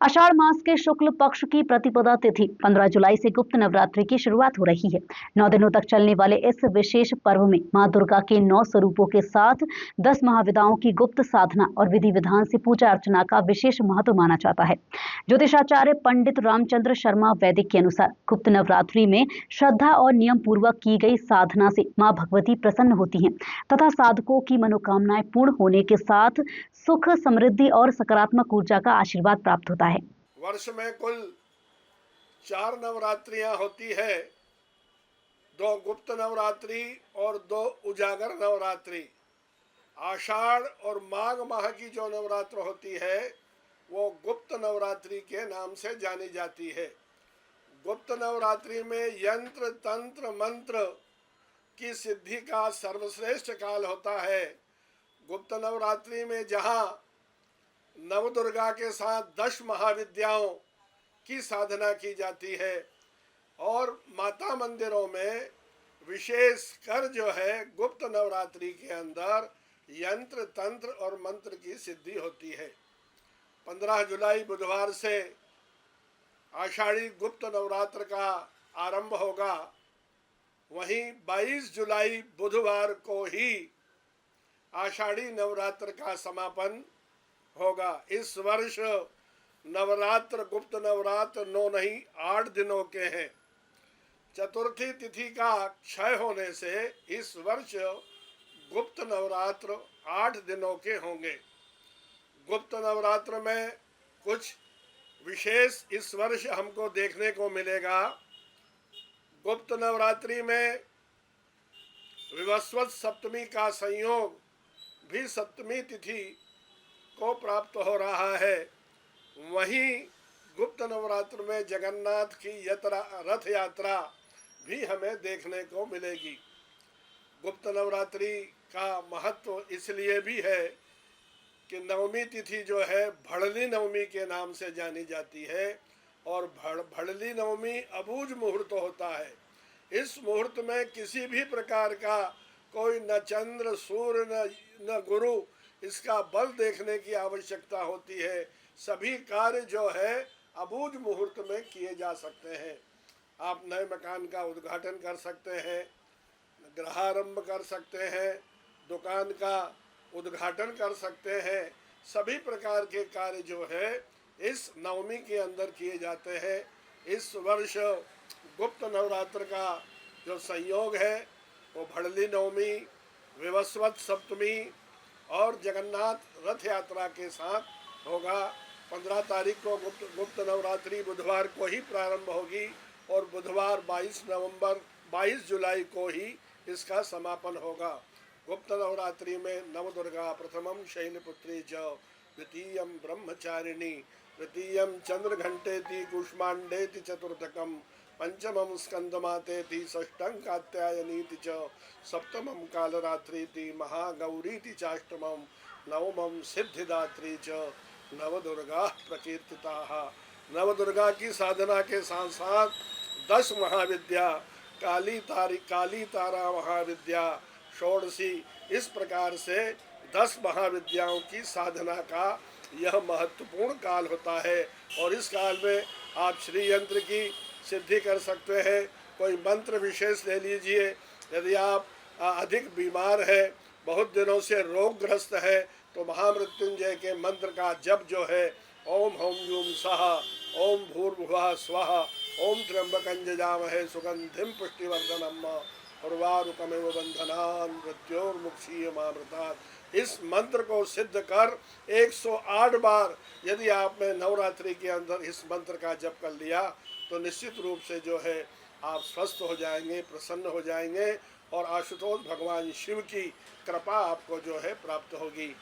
आषाढ़ मास के शुक्ल पक्ष की प्रतिपदा तिथि 15 जुलाई से गुप्त नवरात्रि की शुरुआत हो रही है। 9 दिनों तक चलने वाले इस विशेष पर्व में मां दुर्गा के 9 स्वरूपों के साथ 10 महाविद्याओं की गुप्त साधना और विधि विधान से पूजा अर्चना का विशेष महत्व माना जाता है। ज्योतिषाचार्य पंडित रामचंद्र शर्मा वैदिक के अनुसार गुप्त नवरात्रि में श्रद्धा और नियम पूर्वक की गई साधना से मां भगवती प्रसन्न होती हैं तथा साधकों की मनोकामनाएं पूर्ण होने के साथ सुख, समृद्धि और सकारात्मक ऊर्जा का आशीर्वाद प्राप्त होता है। वर्ष में कुल 4 नवरात्रियां होती है, 2 गुप्त नवरात्रि और 2 उजागर नवरात्रि। आषाढ़ और माघ माह की जो नवरात्र होती है वो गुप्त नवरात्रि के नाम से जानी जाती है। गुप्त नवरात्रि में यंत्र तंत्र मंत्र की सिद्धि का सर्वश्रेष्ठ काल होता है। गुप्त नवरात्रि में जहाँ नवदुर्गा के साथ 10 महाविद्याओं की साधना की जाती है और माता मंदिरों में विशेष कर जो है गुप्त नवरात्रि के अंदर यंत्र तंत्र और मंत्र की सिद्धि होती है। 15 जुलाई बुधवार से आषाढ़ी गुप्त नवरात्र का आरंभ होगा। वहीं 22 जुलाई बुधवार को ही आषाढ़ी नवरात्र का समापन होगा। इस वर्ष नवरात्र गुप्त नवरात्र 9 नहीं 8 दिनों के हैं। चतुर्थी तिथि का क्षय होने से इस वर्ष गुप्त नवरात्र 8 दिनों के होंगे। गुप्त नवरात्र में कुछ विशेष इस वर्ष हमको देखने को मिलेगा। गुप्त नवरात्रि में विवस्वत सप्तमी का संयोग भी सप्तमी तिथि को प्राप्त हो रहा है। वहीं गुप्त नवरात्र में जगन्नाथ की रथ यात्रा भी हमें देखने को मिलेगी। गुप्त नवरात्रि का महत्व इसलिए भी है कि नवमी तिथि जो है भड़ली नवमी के नाम से जानी जाती है और भड़ली नवमी अबूझ मुहूर्त होता है। इस मुहूर्त में किसी भी प्रकार का कोई न चंद्र सूर्य न गुरु इसका बल देखने की आवश्यकता होती है। सभी कार्य जो है अबूझ मुहूर्त में किए जा सकते हैं। आप नए मकान का उद्घाटन कर सकते हैं, गृहारंभ कर सकते हैं, दुकान का उद्घाटन कर सकते हैं। सभी प्रकार के कार्य जो है इस नवमी के अंदर किए जाते हैं। इस वर्ष गुप्त नवरात्र का जो संयोग है वो भड़ली नवमी, विवस्वत सप्तमी और जगन्नाथ रथ यात्रा के साथ होगा। 15 तारीख को गुप्त नवरात्रि बुधवार को ही प्रारंभ होगी और बुधवार 22 जुलाई को ही इसका समापन होगा। गुप्त नवरात्रि में नवदुर्गा प्रथमं शैलपुत्री च, द्वितीयं ब्रह्मचारिणी, तृतीयं चंद्रघंटेति कूष्मांडेति चतुर्थकम, पंचमं स्कंदमातेति, षष्ठं कात्यायनीति च, सप्तमं कालरात्रीति, महागौरीति चाष्टमं, नवमं सिद्धिदात्री च, नवदुर्गा प्रकीर्तिताः। नवदुर्गा की साधना के साथ साथ 10 महाविद्या, काली तारा महाविद्या, षोडशी, इस प्रकार से 10 महाविद्याओं की साधना का यह महत्वपूर्ण काल होता है। और इस काल में आप श्री यंत्र की सिद्धि कर सकते हैं। कोई मंत्र विशेष ले लीजिए। यदि आप अधिक बीमार है, बहुत दिनों से रोगग्रस्त है, तो महामृत्युंजय के मंत्र का जप जो है ओम हौम यूम सहा, ओम भूर्भुवः स्वः, ओम त्र्यंबकं यजामहे सुगंधिं पुष्टिवर्धनम् उर्वारुकमिव बंधनान् मृत्योर्मुक्षीयमामृतात्। इस मंत्र को सिद्ध कर 108 बार यदि आपने नवरात्रि के अंदर इस मंत्र का जप कर लिया तो निश्चित रूप से जो है आप स्वस्थ हो जाएंगे, प्रसन्न हो जाएंगे और आशुतोष भगवान शिव की कृपा आपको जो है प्राप्त होगी।